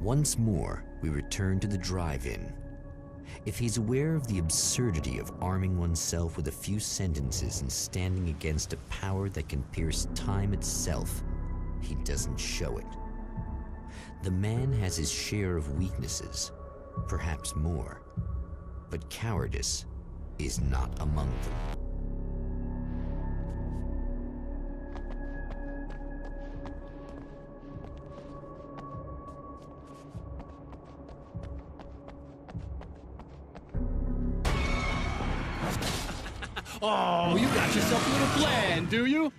Once more, we return to the drive-in. If he's aware of the absurdity of arming oneself with a few sentences and standing against a power that can pierce time itself, he doesn't show it. The man has his share of weaknesses, perhaps more, but cowardice is not among them. Oh, you got yourself a little plan, do you?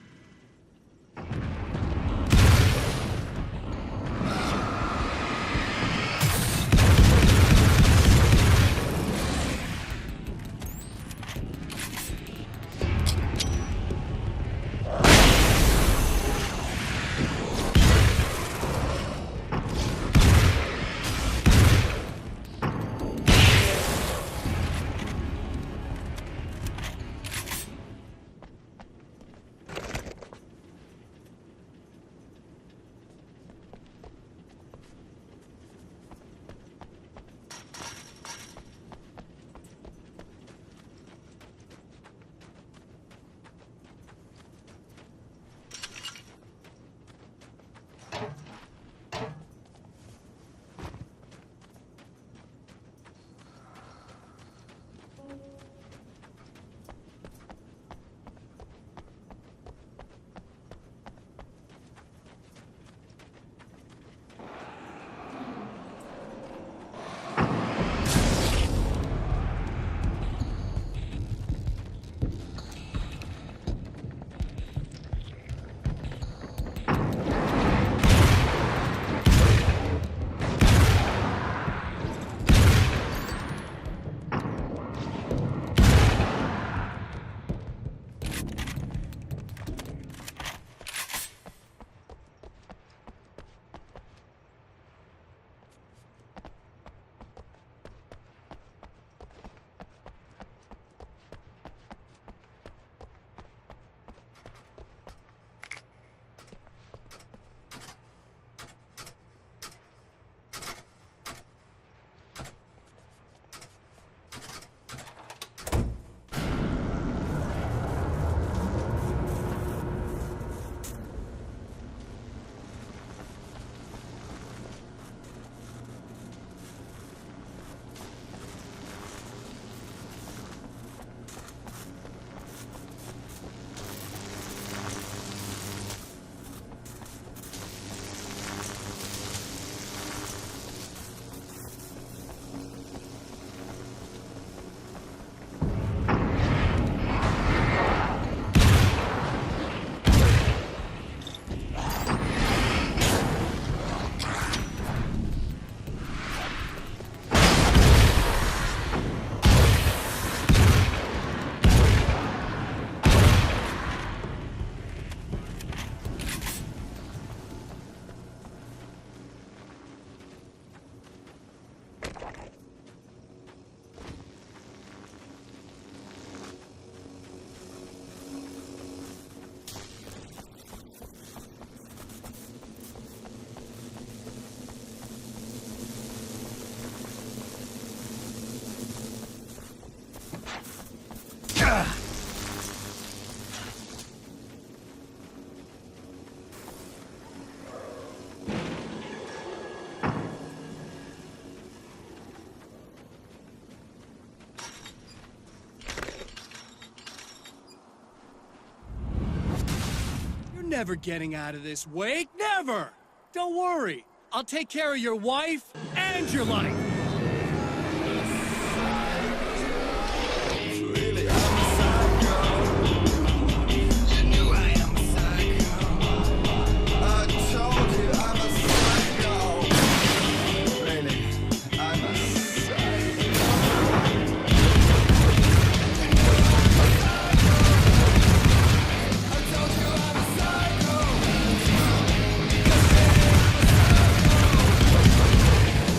Never getting out of this wake, never! Don't worry, I'll take care of your wife and your life!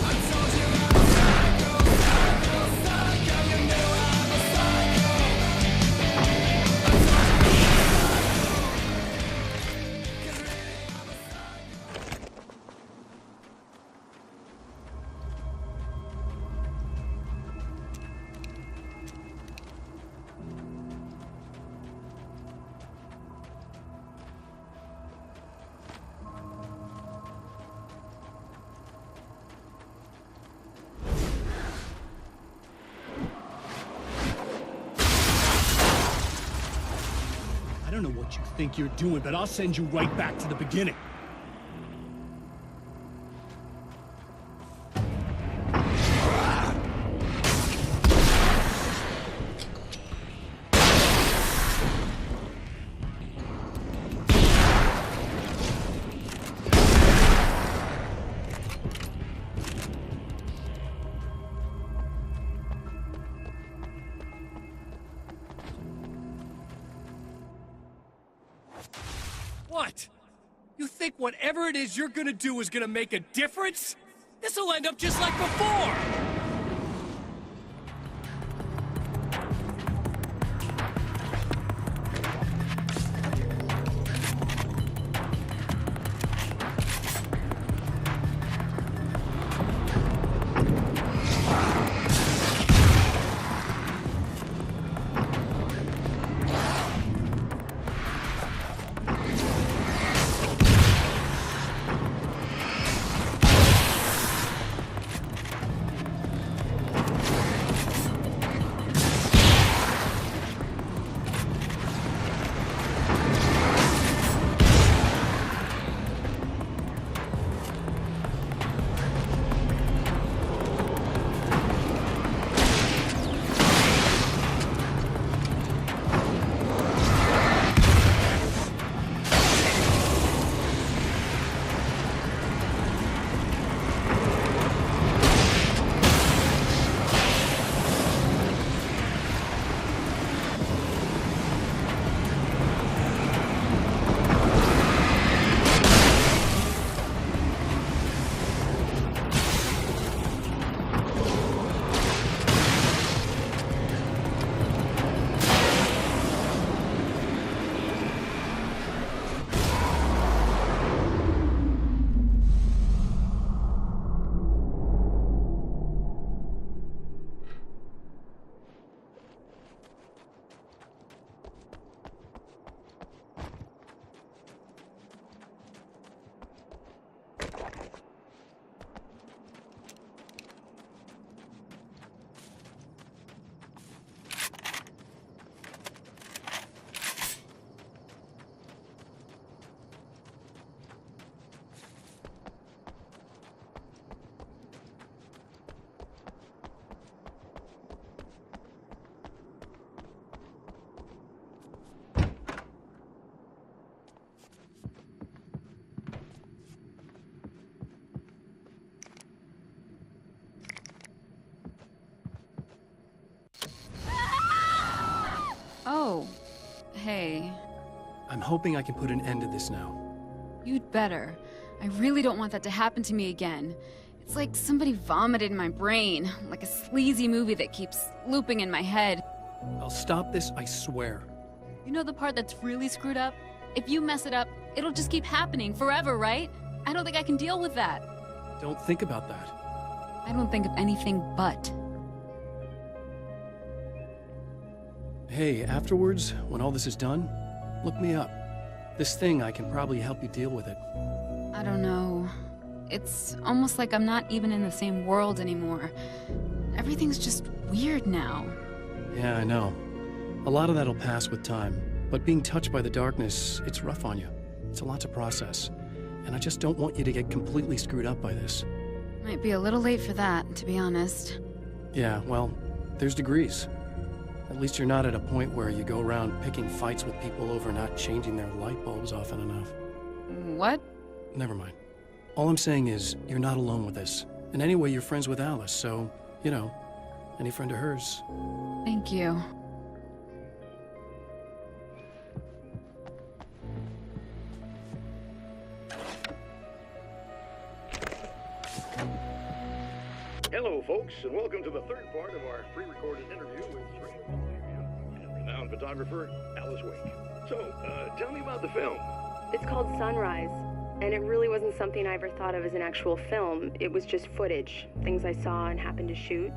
I told you don't know what you think you're doing, but I'll send you right back to the beginning. What? You think whatever it is you're gonna do is gonna make a difference? This'll end up just like before! Oh, hey. I'm hoping I can put an end to this now. You'd better. I really don't want that to happen to me again. It's like somebody vomited in my brain, like a sleazy movie that keeps looping in my head. I'll stop this, I swear. You know the part that's really screwed up? If you mess it up, it'll just keep happening forever, right? I don't think I can deal with that. Don't think about that. I don't think of anything but. Hey, afterwards, when all this is done, look me up. This thing, I can probably help you deal with it. I don't know. It's almost like I'm not even in the same world anymore. Everything's just weird now. Yeah, I know. A lot of that'll pass with time. But being touched by the darkness, it's rough on you. It's a lot to process. And I just don't want you to get completely screwed up by this. Might be a little late for that, to be honest. Yeah, well, there's degrees. At least you're not at a point where you go around picking fights with people over not changing their light bulbs often enough. What? Never mind. All I'm saying is, you're not alone with this. And anyway, you're friends with Alice, so, you know, any friend of hers. Thank you. Hello, folks, and welcome to the third part of our pre-recorded interview with Strange and renowned photographer Alice Wake. So, tell me about the film. It's called Sunrise, and it really wasn't something I ever thought of as an actual film. It was just footage, things I saw and happened to shoot.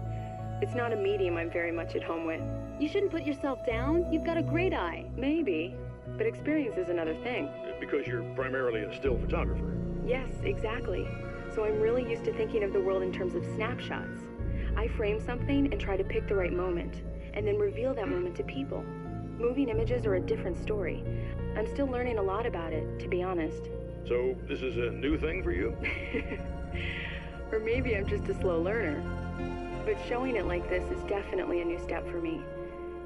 It's not a medium I'm very much at home with. You shouldn't put yourself down. You've got a great eye. Maybe, but experience is another thing. Because you're primarily a still photographer. Yes, exactly. So I'm really used to thinking of the world in terms of snapshots. I frame something and try to pick the right moment, and then reveal that moment to people. Moving images are a different story. I'm still learning a lot about it, to be honest. So, this is a new thing for you? Or maybe I'm just a slow learner. But showing it like this is definitely a new step for me.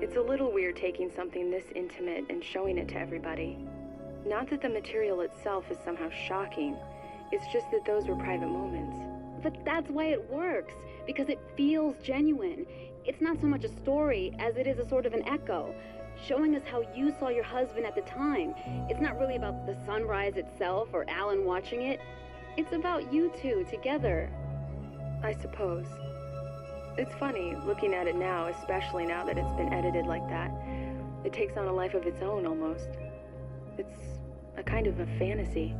It's a little weird taking something this intimate and showing it to everybody. Not that the material itself is somehow shocking. It's just that those were private moments. But that's why it works, because it feels genuine. It's not so much a story as it is a sort of an echo, showing us how you saw your husband at the time. It's not really about the sunrise itself or Alan watching it. It's about you two together. I suppose. It's funny, looking at it now, especially now that it's been edited like that. It takes on a life of its own, almost. It's a kind of a fantasy.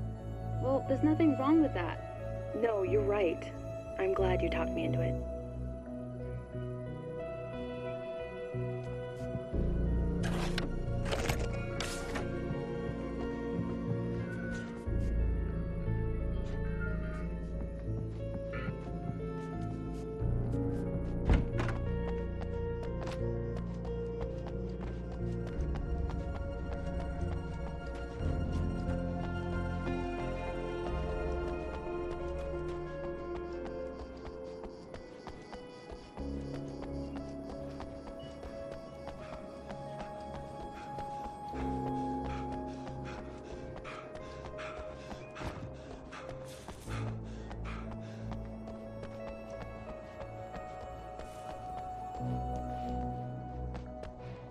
Well, there's nothing wrong with that. No, you're right. I'm glad you talked me into it.